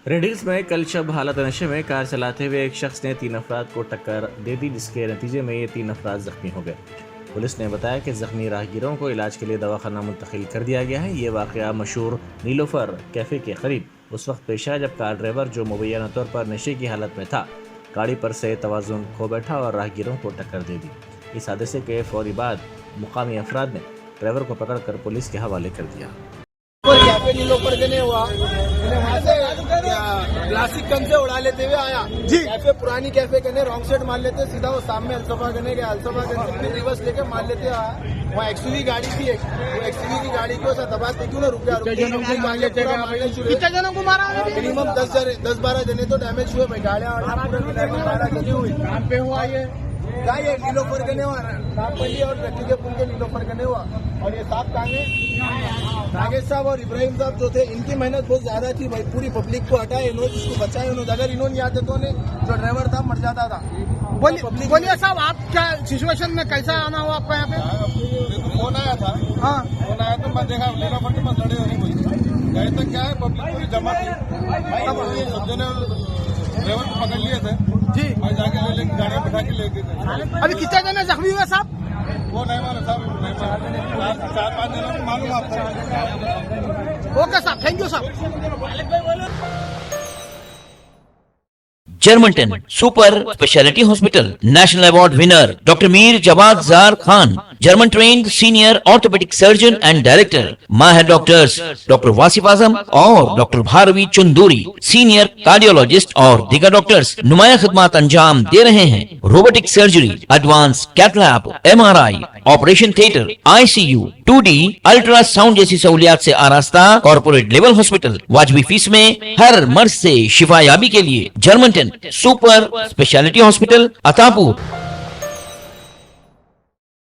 रेडिल्स में कल शब हालत नशे में कार चलाते हुए एक शख्स ने 3 अफराद को टक्कर दे दी, जिसके नतीजे में ये 3 अफराद जख्मी हो गए। पुलिस ने बताया कि जख्मी राहगीरों को इलाज के लिए दवाखाना मुंतकिल कर दिया गया है। ये वाक़या मशहूर नीलोफर कैफ़े के करीब उस वक्त पेश आया जब कार ड्राइवर, जो मुबैना तौर पर नशे की हालत में था, गाड़ी पर से तवाज़ुन खो बैठा और राहगीरों को टक्कर दे दी। इस हादसे के फौरी बाद मुकामी अफराद ने ड्राइवर को पकड़कर पुलिस के हवाले कर दिया। कैफे नीलोफर के नहीं हुआ, वहाँ से क्लासिक कम से उड़ा लेते हुए आया जी। कैफे पुरानी कैफे के रॉन्ग साइड मार लेते, सीधा वो सामने अल्सफा करने गया, अल्सफा करने रिवर्स लेके मार लेते आया। वहाँ एक्सयूवी गाड़ी थी, एक्सयूवी की गाड़ी को दबाते क्यों ना रुका, कितने जनों को मारा? मिनिमम 10-12 जने तो डैमेज हुए भाई। गाड़ियाँ 12 जने हुई। कहाँ पे हुआ ये? ये नीलोफर के नहीं हुआ, नागपल्ली और रखी के पुल के नीलोफर के नहीं हुआ। और ये साहब नागेश साहब और इब्राहिम साहब जो थे, इनकी मेहनत बहुत ज्यादा थी भाई। पूरी पब्लिक को हटाए इन्होंने, जिसको बचाए उन्होंने। अगर इन्होंने आते तो जो ड्राइवर था मर जाता था। बोलिए साहब, आप क्या सिचुएशन में कैसा आना हुआ आपका यहाँ पे? फोन आया था। हाँ, फोन आया तो मैं देखा नीलोफर के पास लड़े हो रही गए तो क्या है, पब्लिक पूरी जमा थी भाई। सब जने ड्राइवर को पकड़ लिए थे जी, और जाके लेके गाड़ी बिठा के लेके गए। अभी कितने जने जख्मी हुए साहब? वो नहीं मालूम साहब, नहीं मालूम। 4-5 जनों को मालूम आपको। ओके साहब, थैंक यू साहब। जर्मनटन super speciality hospital national award winner doctor Mir Jawad Jar Khan, German trained senior orthopaedic surgeon and director, माहिर डॉक्टर्स डॉक्टर वासिफ आजम और doctor Bharvi Chanduri, senior cardiologist और दीगर डॉक्टर्स नुमाया खिदमत अंजाम दे रहे हैं। Robotic surgery, advance cath lab, MRI, operation theatre, ICU, 2D ultrasound जैसी सहूलियात से आरास्ता कॉर्पोरेट लेवल हॉस्पिटल। वाजबी फीस में हर मर्ज से शिफायाबी के लिए Germanton super speciality hospital, Attapur.